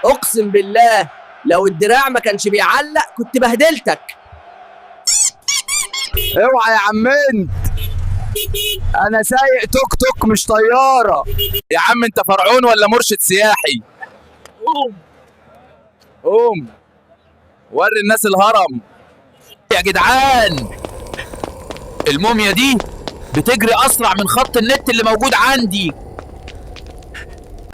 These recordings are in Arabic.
اقسم بالله لو الدراع ما كانش بيعلق كنت بهدلتك. اوعى يا عم انت، انا سايق توك توك مش طياره. يا عم انت فرعون ولا مرشد سياحي؟ قوم وري الناس الهرم. يا جدعان الموميا دي بتجري اسرع من خط النت اللي موجود عندي.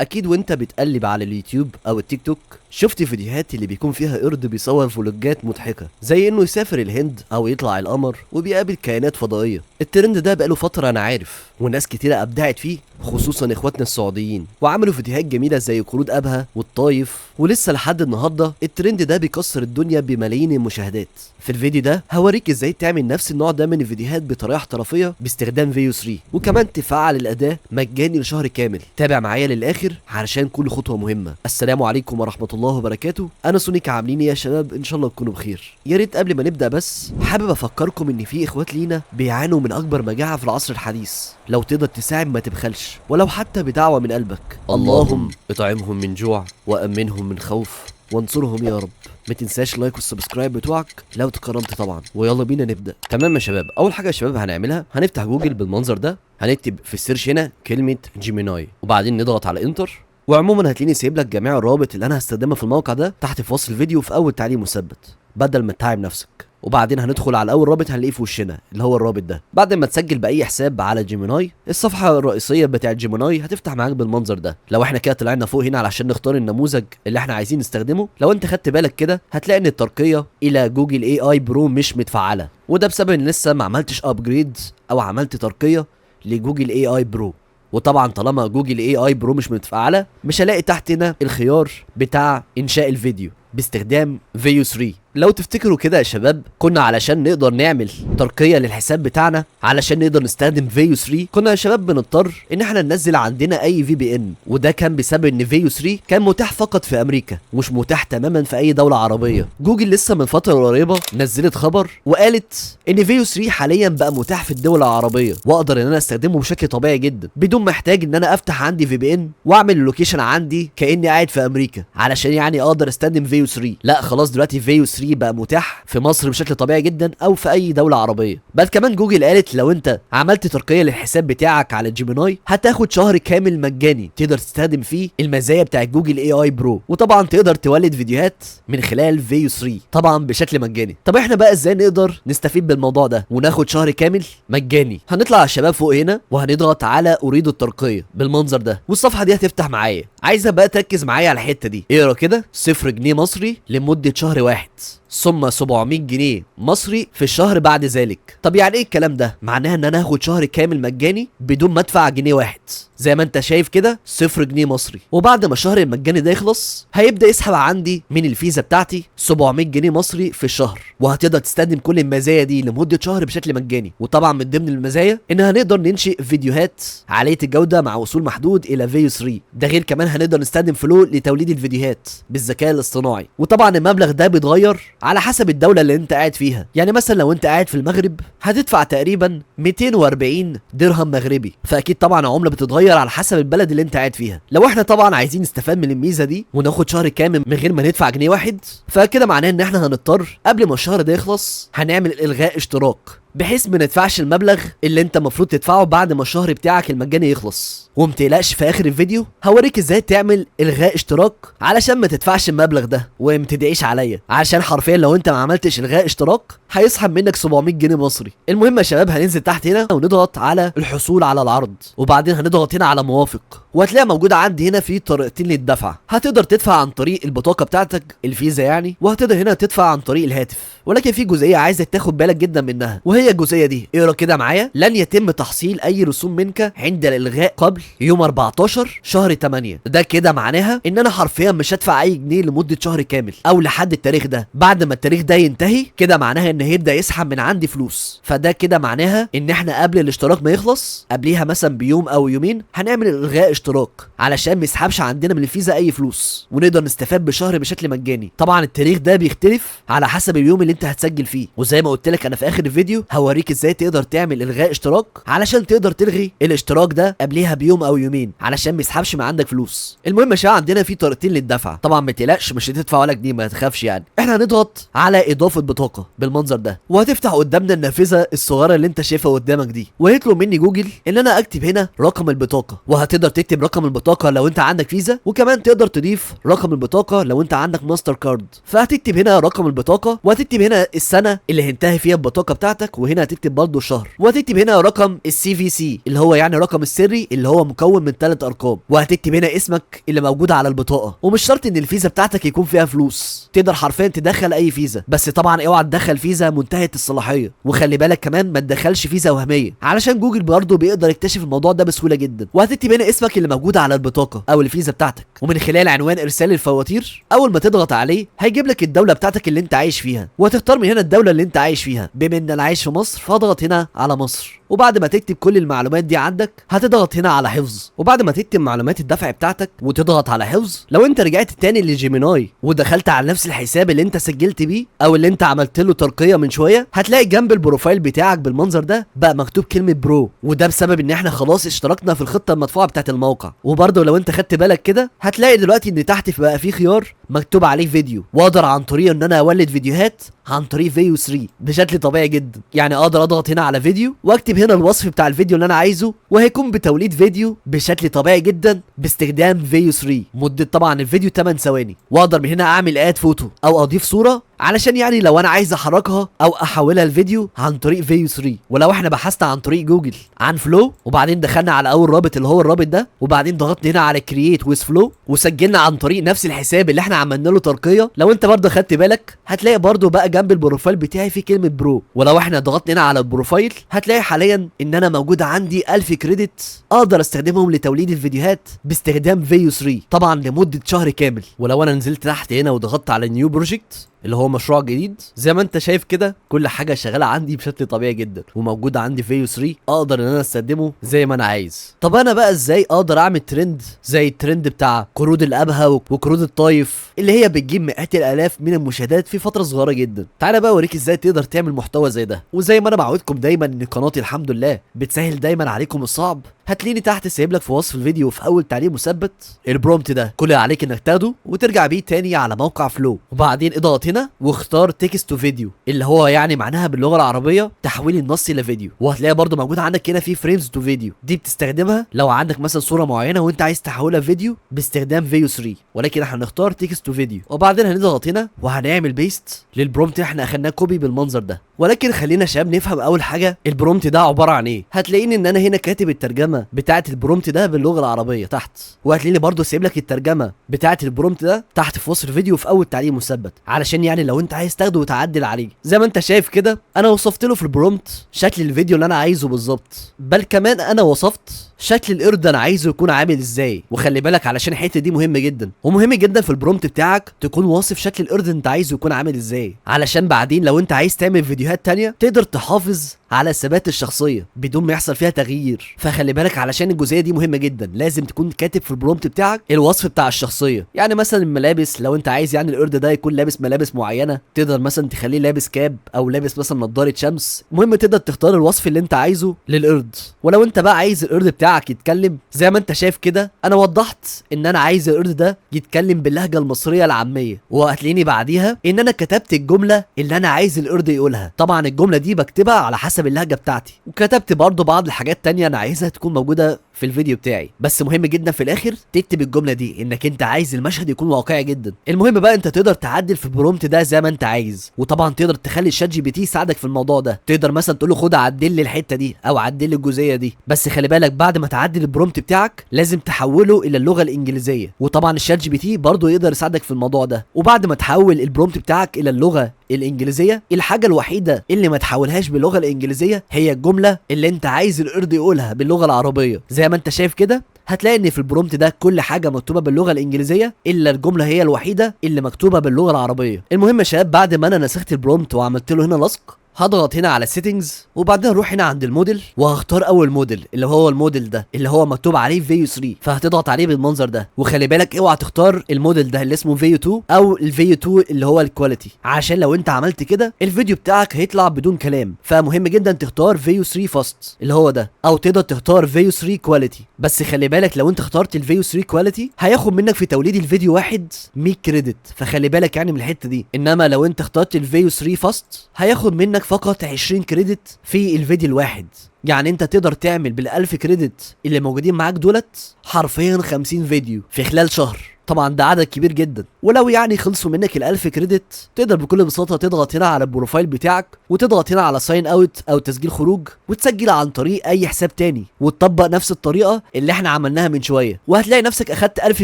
اكيد وانت بتقلب على اليوتيوب او التيك توك شفت فيديوهات اللي بيكون فيها قرد بيصور فلوجات مضحكه، زي انه يسافر الهند او يطلع القمر وبيقابل كائنات فضائيه. الترند ده بقاله فتره انا عارف، وناس كتيره ابدعت فيه خصوصا اخواتنا السعوديين، وعملوا فيديوهات جميله زي قرود ابها والطايف، ولسه لحد النهارده الترند ده بيكسر الدنيا بملايين المشاهدات. في الفيديو ده هوريك ازاي تعمل نفس النوع ده من الفيديوهات بطريقه احترافيه باستخدام فيو 3، وكمان تفعل الاداه مجاني لشهر كامل. تابع معايا للاخر علشان كل خطوه مهمه. السلام عليكم ورحمه الله وبركاته، انا سونيك. عاملين ايه يا شباب؟ ان شاء الله تكونوا بخير. يا ريت قبل ما نبدا بس حابب افكركم ان في اخوات لينا بيعانوا من اكبر مجاعه في العصر الحديث. لو تقدر تساعد ما تبخلش، ولو حتى بدعوه من قلبك. اللهم اطعمهم من جوع وامنهم من خوف وانصرهم يا رب. ما تنساش لايك والسبسكرايب بتوعك لو تكرمت طبعا. ويلا بينا نبدا. تمام يا شباب، اول حاجه يا شباب هنعملها هنفتح جوجل بالمنظر ده، هنكتب في السيرش هنا كلمه جيميناي وبعدين نضغط على انتر. وعموما هتلاقيني سايب لك جميع الروابط اللي انا هستخدمها في الموقع ده تحت في وصف الفيديو في اول تعليق مثبت بدل ما تتعب نفسك. وبعدين هندخل على اول رابط هنلاقيه في وشنا اللي هو الرابط ده. بعد ما تسجل باي حساب على جيميناي، الصفحه الرئيسيه بتاعه جيميناي هتفتح معاك بالمنظر ده. لو احنا كده طلعنا فوق هنا علشان نختار النموذج اللي احنا عايزين نستخدمه، لو انت خدت بالك كده هتلاقي ان الترقيه الى جوجل اي اي برو مش متفعله، وده بسبب ان لسه ما عملتش ابجريد او عملت ترقيه لجوجل اي اي برو. وطبعا طالما جوجل اي اي برو مش متفعله، مش هلاقي تحت هنا الخيار بتاع انشاء الفيديو باستخدام فيو 3. لو تفتكروا كده يا شباب، كنا علشان نقدر نعمل ترقية للحساب بتاعنا علشان نقدر نستخدم فيو 3، كنا يا شباب بنضطر ان احنا ننزل عندنا اي في بي ان، وده كان بسبب ان فيو 3 كان متاح فقط في امريكا ومش متاح تماما في اي دولة عربية. جوجل لسه من فترة قريبة نزلت خبر وقالت ان فيو 3 حاليا بقى متاح في الدول العربية، واقدر ان انا استخدمه بشكل طبيعي جدا بدون ما احتاج ان انا افتح عندي في بي ان واعمل اللوكيشن عندي كاني قاعد في امريكا علشان يعني اقدر استخدم فيو 3. لا خلاص، دلوقتي فيو 3 بقى متاح في مصر بشكل طبيعي جدا او في اي دوله عربيه. بل كمان جوجل قالت لو انت عملت ترقيه للحساب بتاعك على جيميناي هتاخد شهر كامل مجاني تقدر تستخدم فيه المزايا بتاع جوجل اي اي برو، وطبعا تقدر تولد فيديوهات من خلال فيو 3 طبعا بشكل مجاني. طب احنا بقى ازاي نقدر نستفيد بالموضوع ده وناخد شهر كامل مجاني؟ هنطلع يا شباب فوق هنا وهنضغط على اريد الترقيه بالمنظر ده، والصفحه دي هتفتح معايا. عايزه بقى تركز معايا على الحته دي. اقرا كده: 0 جنيه مصري لمده شهر واحد، ثم 700 جنيه مصري في الشهر بعد ذلك. طب يعني ايه الكلام ده؟ معناها ان انا هاخد شهر كامل مجاني بدون ما ادفع جنيه واحد. زي ما انت شايف كده 0 جنيه مصري، وبعد ما الشهر المجاني ده يخلص هيبدا يسحب عندي من الفيزا بتاعتي 700 جنيه مصري في الشهر، وهتقدر تستخدم كل المزايا دي لمده شهر بشكل مجاني. وطبعا من ضمن المزايا ان هنقدر ننشئ فيديوهات عاليه الجوده مع وصول محدود الى فيو 3. ده غير كمان هنقدر نستخدم فلو لتوليد الفيديوهات بالذكاء الاصطناعي. وطبعا المبلغ ده بيتغير على حسب الدوله اللي انت قاعد فيها. يعني مثلا لو انت قاعد في المغرب هتدفع تقريبا 240 درهم مغربي، فاكيد طبعا عمله بتتغير على حسب البلد اللي انت قاعد فيها. لو احنا طبعا عايزين نستفاد من الميزه دي وناخد شهر كامل من غير ما ندفع جنيه واحد، فكده معناه ان احنا هنضطر قبل ما الشهر ده يخلص هنعمل الغاء اشتراك، بحيث ما ندفعش المبلغ اللي انت المفروض تدفعه بعد ما الشهر بتاعك المجاني يخلص. ومتقلقش، في اخر الفيديو هوريك ازاي تعمل الغاء اشتراك علشان ما تدفعش المبلغ ده. ومتدعيش عليا، عشان حرفيا لو انت ما عملتش الغاء اشتراك هيسحب منك 700 جنيه مصري. المهم يا شباب هننزل تحت هنا ونضغط على الحصول على العرض، وبعدين هنضغط هنا على موافق، وهتلاقيها موجوده عندي هنا في طريقتين للدفع. هتقدر تدفع عن طريق البطاقه بتاعتك الفيزا يعني، وهتقدر هنا تدفع عن طريق الهاتف. ولكن في جزئيه عايزك تاخد بالك جدا منها، وهي الجزئيه دي. اقرا كده معايا: لن يتم تحصيل اي رسوم منك عند الالغاء قبل يوم 14 شهر 8. ده كده معناها ان انا حرفيا مش هدفع اي جنيه لمده شهر كامل او لحد التاريخ ده. بعد ما التاريخ ده ينتهي كده معناها ان هيبدا يسحب من عندي فلوس. فده كده معناها ان احنا قبل الاشتراك ما يخلص قبليها مثلا بيوم او يومين هنعمل الغاء اشتراك علشان ما يسحبش عندنا من الفيزا اي فلوس، ونقدر نستفاد بشهر بشكل مجاني. طبعا التاريخ ده بيختلف على حسب اليوم اللي انت هتسجل فيه، وزي ما قلت لك انا في اخر الفيديو هوريك ازاي تقدر تعمل الغاء اشتراك علشان تقدر تلغي الاشتراك ده قبلها بيوم او يومين علشان ما يسحبش من عندك فلوس. المهم يا شباب عندنا في طريقتين للدفع، طبعا ما تقلقش مش هتدفع ولا جنيه، ما تخافش يعني. احنا هنضغط على اضافه بطاقه بالمنظر ده، وهتفتح قدامنا النافذه الصغيره اللي انت شايفها قدامك دي، وهيطلب مني جوجل ان انا اكتب هنا رقم البطاقه، وهتقدر تكتب رقم البطاقه لو انت عندك فيزا، وكمان تقدر تضيف رقم البطاقه لو انت عندك ماستر كارد. فهتكتب هنا رقم البطاقه، وهتكتب هنا السنه اللي هينتهي فيها البطاقه بتاعتك، وهنا هتكتب برضه الشهر، وهتكتب هنا رقم السي في سي اللي هو يعني رقم السري اللي هو مكون من 3 ارقام، وهتكتب هنا اسمك اللي موجود على البطاقه. ومش شرط ان الفيزا بتاعتك يكون فيها فلوس، تقدر حرفيا تدخل اي فيزا، بس طبعا اوعى تدخل فيزا منتهيه الصلاحيه، وخلي بالك كمان ما تدخلش فيزا وهميه علشان جوجل برضه بيقدر يكتشف الموضوع ده بسهوله جدا. وهتكتب هنا اسمك اللي موجود على البطاقه او الفيزا بتاعتك، ومن خلال عنوان ارسال الفواتير اول ما تضغط عليه هيجيب لك الدوله بتاعتك اللي انت عايش فيها، وهتختار من هنا الدوله اللي انت عايش فيها. بما ان انا عايش في مصر فاضغط هنا على مصر، وبعد ما تكتب كل المعلومات دي عندك هتضغط هنا على حفظ، وبعد ما تكتب معلومات الدفع بتاعتك وتضغط على حفظ، لو انت رجعت تاني لجيميناي ودخلت على نفس الحساب اللي انت سجلت بيه او اللي انت عملت له ترقيه من شويه، هتلاقي جنب البروفايل بتاعك بالمنظر ده بقى مكتوب كلمه برو، وده بسبب ان احنا خلاص اشتركنا في الخطه المدفوعه بتاعت الموقع. وبرضه لو انت خدت بالك كده هتلاقي دلوقتي ان تحت بقى في خيار مكتوب عليه فيديو، واقدر عن طريق ان انا اولد فيديوهات عن طريق فيو 3 بشكل طبيعي جدا. يعني اقدر اضغط هنا على فيديو واكتب هنا الوصف بتاع الفيديو اللي انا عايزه، وهيكون بتوليد فيديو بشكل طبيعي جدا باستخدام فيو 3. مده طبعا الفيديو 8 ثواني، واقدر من هنا اعمل اد فوتو او اضيف صوره علشان يعني لو انا عايز احركها او احولها لفيديو عن طريق فيو 3. ولو احنا بحثنا عن طريق جوجل عن فلو وبعدين دخلنا على اول رابط اللي هو الرابط ده، وبعدين ضغطنا هنا على كرييت ويز فلو وسجلنا عن طريق نفس الحساب اللي احنا عملنا له ترقيه، لو انت برضه خدت بالك هتلاقي برضه بقى جنب البروفايل بتاعي في كلمه برو. ولو احنا ضغطنا هنا على البروفايل هتلاقي حاليا ان انا موجود عندي 1000 كريدت اقدر استخدمهم لتوليد الفيديوهات باستخدام فيو 3 طبعا لمده شهر كامل. ولو انا نزلت تحت هنا وضغطت على نيو بروجكت اللي هو مشروع جديد، زي ما انت شايف كده كل حاجه شغاله عندي بشكل طبيعي جدا، وموجود عندي فيو 3 اقدر ان انا استخدمه زي ما انا عايز. طب انا بقى ازاي اقدر اعمل ترند زي الترند بتاع قرود الابهى وقرود الطايف اللي هي بتجيب مئات الالاف من المشاهدات في فتره صغيره جدا؟ تعالى بقى اوريك ازاي تقدر تعمل محتوى زي ده. وزي ما انا بعودكم دايما ان قناتي الحمد لله بتسهل دايما عليكم الصعب، هتلاقيني تحت سايب لك في وصف الفيديو في اول تعليق مثبت البرومت ده، كل اللي عليك انك تاخده وترجع بيه تاني على موقع فلو، وبعدين اضغط هنا واختار تكست تو فيديو اللي هو يعني معناها باللغه العربيه تحويل النص الى فيديو. وهتلاقي برضو موجود عندك هنا في فريمز تو فيديو، دي بتستخدمها لو عندك مثلا صوره معينه وانت عايز تحولها فيديو باستخدام فيو 3، ولكن احنا هنختار تكست تو فيديو، وبعدين هنضغط هنا وهنعمل بيست للبرومت اللي احنا اخدناه كوبي بالمنظر ده. ولكن خلينا شباب نفهم اول حاجه البرومت ده عباره عن ايه. هتلاقيني ان انا هنا كاتب الترجمه بتاعه البرومت ده باللغه العربيه تحت، وهتلاقيني برضو سايب لك الترجمه بتاعه البرومت ده تحت في وصف الفيديو في اول تعليق مثبت، علشان يعني لو انت عايز تاخده وتعدل عليه. زي ما انت شايف كده انا وصفت له في البرومت شكل الفيديو اللي انا عايزه بالظبط، بل كمان انا وصفت شكل القرد انا عايزه يكون عامل ازاي. وخلي بالك علشان الحته دي مهمه جدا، ومهم جدا في البرومت بتاعك تكون واصف شكل القرد انت عايزه يكون عامل ازاي، علشان بعدين لو انت عايز تعمل فيديوهات تانية تقدر تحافظ على ثبات الشخصيه بدون ما يحصل فيها تغيير. فخلي بالك علشان الجزئيه دي مهمه جدا، لازم تكون كاتب في البرومت بتاعك الوصف بتاع الشخصيه. يعني مثلا الملابس، لو انت عايز يعني القرد ده يكون لابس ملابس معينه تقدر مثلا تخليه لابس كاب او لابس مثلا نضاره شمس. المهم تقدر تختار الوصف اللي انت عايزه للقرد. ولو انت بقى عايز القرد بتاعك يتكلم زي ما انت شايف كده، انا وضحت ان انا عايز القرد ده يتكلم باللهجه المصريه العاميه، وهتلاقيني بعديها ان انا كتبت الجمله اللي انا عايز القرد يقولها. طبعا الجمله دي بكتبها على حسب اللهجه بتاعتي، وكتبت برضو بعض الحاجات تانية انا عايزها تكون موجوده في الفيديو بتاعي. بس مهم جدا في الاخر تكتب الجمله دي انك انت عايز المشهد يكون واقعي جدا. المهم بقى انت تقدر تعدل في البرومت ده زي ما انت عايز، وطبعا تقدر تخلي الشات جي بي تي يساعدك في الموضوع ده. تقدر مثلا تقول له خد عدل لي الحته دي او عدل لي الجزئيه دي، بس خلي بالك بعد ما تعدل البرومت بتاعك لازم تحوله الى اللغه الانجليزيه، وطبعا الشات جي بي تي برضه يقدر يساعدك في الموضوع ده. وبعد ما تحول البرومت بتاعك الى اللغه الانجليزيه، الحاجه الوحيده اللي ما تحولهاش باللغه الانجليزيه هي الجمله اللي انت عايز القرد يقولها باللغه العربيه. زي ما انت شايف كده هتلاقي ان في البرومت ده كل حاجه مكتوبه باللغه الانجليزيه الا الجمله هي الوحيده اللي مكتوبه باللغه العربيه. المهم يا شباب بعد ما انا نسخت البرومت وعملت له هنا لصق، هضغط هنا على سيتنجز وبعدين اروح هنا عند الموديل وهختار اول موديل اللي هو الموديل ده اللي هو مكتوب عليه فيو 3، فهتضغط عليه بالمنظر ده. وخلي بالك اوعى تختار الموديل ده اللي اسمه فيو 2 او الفيو 2 اللي هو الكواليتي، عشان لو انت عملت كده الفيديو بتاعك هيطلع بدون كلام. فمهم جدا تختار فيو 3 فاست اللي هو ده، او تقدر تختار فيو 3 كواليتي. بس خلي بالك لو انت اخترت الفيو 3 كواليتي هياخد منك في توليد الفيديو واحد 100 كريدت، فخلي بالك يعني من الحته دي. انما لو انت اخترت الفيو 3 فاست هياخد منك فقط 20 كريدت في الفيديو الواحد. يعني انت تقدر تعمل بال1000 كريدت اللي موجودين معاك دولت حرفيا 50 فيديو في خلال شهر. طبعا ده عدد كبير جدا، ولو يعني خلصوا منك ال1000 كريدت تقدر بكل بساطه تضغط هنا على البروفايل بتاعك وتضغط هنا على ساين اوت او تسجيل خروج وتسجل عن طريق اي حساب تاني وتطبق نفس الطريقه اللي احنا عملناها من شويه، وهتلاقي نفسك اخدت 1000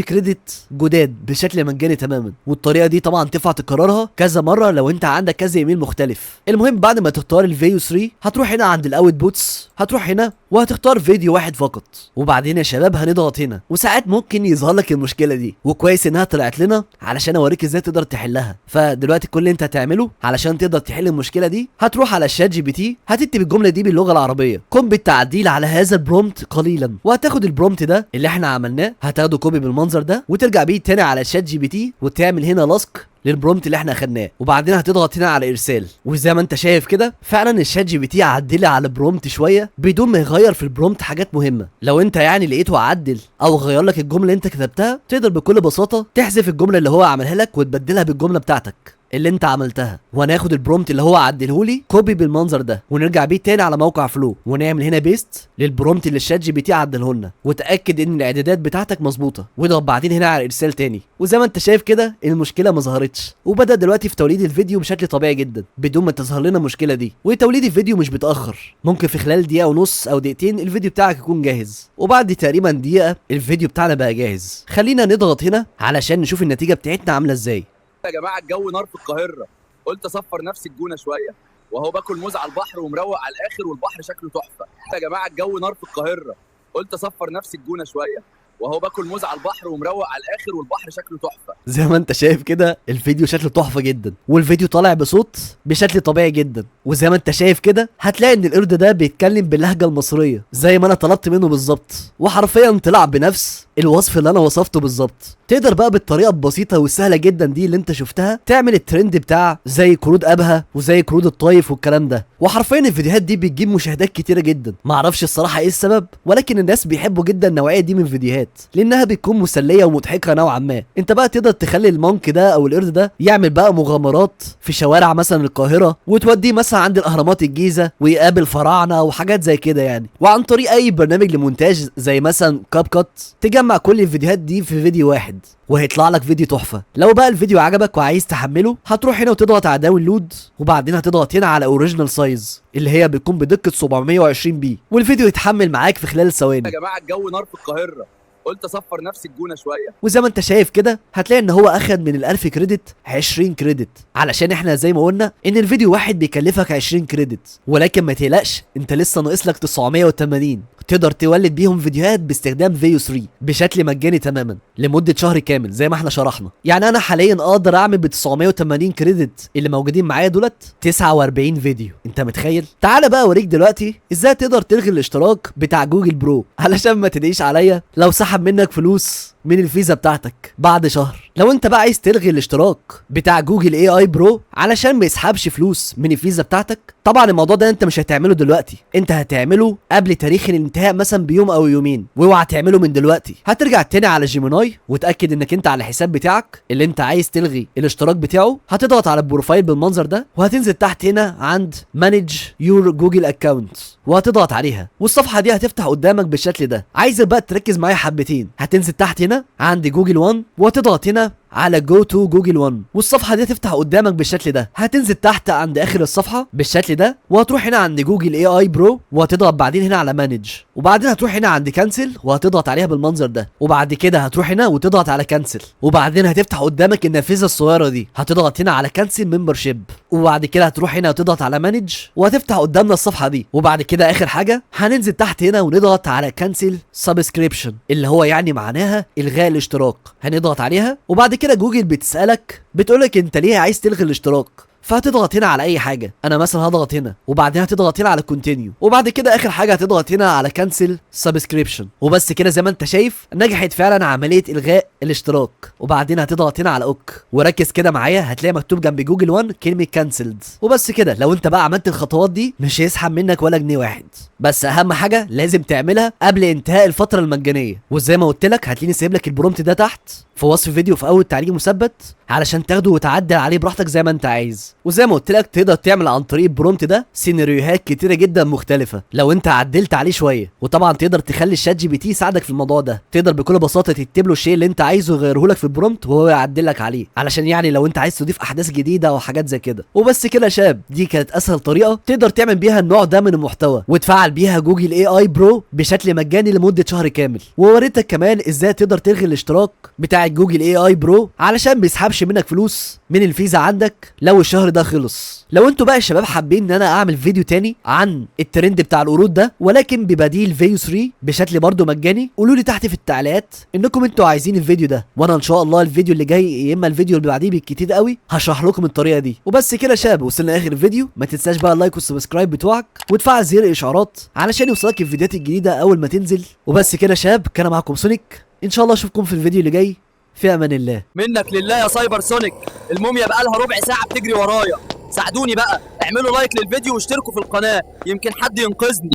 كريدت جداد بشكل مجاني تماما. والطريقه دي طبعا تنفع تكررها كذا مره لو انت عندك كذا ايميل مختلف. المهم بعد ما تختار الفيو 3 هتروح هنا عند الاوت بوتس، هتروح هنا وهتختار فيديو واحد فقط. وبعدين يا شباب هنضغط هنا، وساعات ممكن يظهر لك المشكله دي، وكويس انها طلعت لنا علشان اوريك ازاي تقدر تحلها. فدلوقتي كل اللي انت هتعمله علشان تقدر تحل المشكله دي هتروح على الشات جي بي تي، هتكتب الجمله دي باللغه العربيه، قم بالتعديل على هذا البرومت قليلا، وهتاخد البرومت ده اللي احنا عملناه هتاخده كوبي بالمنظر ده وترجع بيه تاني على الشات جي بي تي وتعمل هنا لاسك للبرومت اللي احنا اخدناه، وبعدين هتضغط هنا على ارسال. وزي ما انت شايف كده فعلا الشات جي بي تي عدل على البرومت شويه بدون ما يغير في البرومت حاجات مهمه. لو انت يعني لقيته عدل او غير لك الجمله اللي انت كتبتها تقدر بكل بساطه تحذف الجمله اللي هو عملها لك وتبدلها بالجمله بتاعتك اللي انت عملتها. وهناخد البرومت اللي هو عدلهولي كوبي بالمنظر ده ونرجع بيه تاني على موقع فلو ونعمل هنا بيست للبرومت اللي الشات جي بي تي عدلهولنا، وتاكد ان الاعدادات بتاعتك مظبوطه واضغط بعدين هنا على ارسال تاني. وزي ما انت شايف كده المشكله ما ظهرتش، وبدا دلوقتي في توليد الفيديو بشكل طبيعي جدا بدون ما تظهر لنا المشكله دي. وتوليد الفيديو مش بيتاخر، ممكن في خلال دقيقه ونص او دقيقتين الفيديو بتاعك يكون جاهز، وبعد تقريبا دقيقه الفيديو بتاعنا بقى جاهز. خلينا نضغط هنا علشان نشوف النتيجه بتاعتنا عامله ازاي. يا جماعه الجو نار في القاهره، قلت اصفر نفسي الجونه شويه، وهو باكل موز على البحر ومروق على الاخر والبحر شكله تحفه. يا جماعه الجو نار في القاهره، قلت اصفر نفسي الجونه شويه، وهو باكل موز على البحر ومروق على الاخر والبحر شكله تحفه. زي ما انت شايف كده الفيديو شكله تحفه جدا، والفيديو طالع بصوت بشكل طبيعي جدا. وزي ما انت شايف كده هتلاقي ان القرد ده بيتكلم باللهجه المصريه زي ما انا طلبت منه بالظبط، وحرفيا طلع بنفس الوصف اللي انا وصفته بالظبط. تقدر بقى بالطريقه البسيطه والسهله جدا دي اللي انت شفتها تعمل الترند بتاع زي كرود ابها وزي كرود الطايف والكلام ده. وحرفيا الفيديوهات دي بتجيب مشاهدات كتيره جدا، معرفش الصراحه ايه السبب، ولكن الناس بيحبوا جدا النوعيه دي من الفيديوهات لانها بتكون مسليه ومضحكه نوعا ما. انت بقى تقدر تخلي المونك ده او القرد ده يعمل بقى مغامرات في شوارع مثلا القاهره، وتوديه مثلا عند الاهرامات الجيزه ويقابل فراعنه وحاجات زي كده يعني، وعن طريق اي برنامج لمونتاج زي مثلا كاب كات تجمع كل الفيديوهات دي في فيديو واحد وهيطلع لك فيديو تحفه. لو بقى الفيديو عجبك وعايز تحمله هتروح هنا وتضغط على داونلود، وبعدين هتضغط هنا على اوريجينال سايز اللي هي بتكون بدقه 720 بي، والفيديو يتحمل معاك في خلال ثواني. يا جماعه الجو نار في القاهره، قلت اصفر نفسي الجونه شويه. وزي ما انت شايف كده هتلاقي ان هو اخد من ال1000 كريدت 20 كريدت، علشان احنا زي ما قلنا ان الفيديو واحد بيكلفك 20 كريدت. ولكن ما تقلقش انت لسه ناقص لك 980 تقدر تولد بيهم فيديوهات باستخدام فيو 3 بشكل مجاني تماما لمده شهر كامل زي ما احنا شرحنا. يعني انا حاليا اقدر اعمل ب 980 كريدت اللي موجودين معايا دولت 49 فيديو، انت متخيل؟ تعالى بقى اوريك دلوقتي ازاي تقدر تلغي الاشتراك بتاع جوجل برو علشان ما تدعيش عليا لو سحب منك فلوس من الفيزا بتاعتك بعد شهر. لو انت بقى عايز تلغي الاشتراك بتاع جوجل اي اي برو علشان ما يسحبش فلوس من الفيزا بتاعتك، طبعا الموضوع ده انت مش هتعمله دلوقتي، انت هتعمله قبل تاريخ الانتهاء مثلا بيوم او يومين، واوعى تعمله من دلوقتي. هترجع تاني على جيميناي وتاكد انك انت على الحساب بتاعك اللي انت عايز تلغي الاشتراك بتاعه، هتضغط على البروفايل بالمنظر ده وهتنزل تحت هنا عند مانج يور جوجل اكونت وهتضغط عليها، والصفحه دي هتفتح قدامك بالشكل ده. عايزك بقى تركز معايا حبتين، هتنزل تحت هنا عند جوجل 1 وهتضغط هنا على جو تو جوجل 1 والصفحه دي تفتح قدامك بالشكل ده. هتنزل تحت عند اخر الصفحه بالشكل ده وهتروح هنا عند جوجل اي اي برو وهتضغط بعدين هنا على مانج، وبعدين هتروح هنا عند كانسل وهتضغط عليها بالمنظر ده، وبعد كده هتروح هنا وتضغط على كانسل، وبعدين هتفتح قدامك النافذه الصغيره دي، هتضغط هنا على كانسل ممبرشيب، وبعد كده هتروح هنا وتضغط على مانج وهتفتح قدامنا الصفحه دي. وبعد كده اخر حاجه هننزل تحت هنا ونضغط على كانسل سبسكريبشن اللي هو يعني معناها الغاء الاشتراك، هنضغط عليها. وبعد كده جوجل بتسالك بتقولك انت ليه عايز تلغي الاشتراك، فهتضغط هنا على اي حاجه. انا مثلا هضغط هنا، وبعدين هتضغط هنا على كونتينيو، وبعد كده اخر حاجه هتضغط هنا على كانسل سبسكريبشن. وبس كده زي ما انت شايف نجحت فعلا عمليه الغاء الاشتراك. وبعدين هتضغط هنا على اوك، وركز كده معايا هتلاقي مكتوب جنب جوجل وان كلمه كانسلد. وبس كده لو انت بقى عملت الخطوات دي مش هيسحب منك ولا جنيه واحد. بس اهم حاجه لازم تعملها قبل انتهاء الفتره المجانيه. وزي ما قلت لك هتلاقيني سايب لك البرومت ده تحت في وصف الفيديو في اول تعليق مثبت علشان تاخده وتعدل عليه براحتك زي ما انت عايز. وزي ما قلت لك تقدر تعمل عن طريق البرومت ده سيناريوهات كتيره جدا مختلفه لو انت عدلت عليه شويه. وطبعا تقدر تخلي الشات جي بي تي يساعدك في الموضوع ده. تقدر بكل بساطه تكتب له الشيء اللي انت عايزه يغيره لك في البرومت وهو يعدل لك عليه، علشان يعني لو انت عايز تضيف احداث جديده او حاجات زي كده. وبس كده يا شباب، دي كانت اسهل طريقه تقدر تعمل بيها النوع ده من المحتوى وتفعل بيها جوجل اي اي برو بشكل مجاني لمده شهر كامل. ووريتك كمان ازاي تقدر تلغي الاشتراك بتاع جوجل اي اي برو علشان ما يسحبش منك فلوس من الفيزا عندك لو الشهر ده خلص. لو انتوا بقى يا شباب حابين ان انا اعمل فيديو تاني عن الترند بتاع القرود ده ولكن ببديل فيو 3 بشكل برضه مجاني، قولوا لي تحت في التعليقات انكم انتوا عايزين الفيديو ده، وانا ان شاء الله الفيديو اللي جاي يا اما الفيديو اللي بعديه بالكتير قوي هشرح لكم الطريقه دي. وبس كده يا شباب وصلنا اخر الفيديو. ما تنساش بقى اللايك والسبسكرايب بتوعك وتفعل زر الاشعارات علشان يوصلك الفيديوهات الجديده اول ما تنزل. وبس كده يا شباب، كان معاكم سونيك، ان شاء الله اشوفكم في الفيديو اللي جاي. في امان الله. منك لله يا سايبر سونيك، الموميا بقالها ربع ساعه بتجري ورايا. ساعدوني بقى، اعملوا لايك للفيديو واشتركوا في القناه، يمكن حد ينقذني.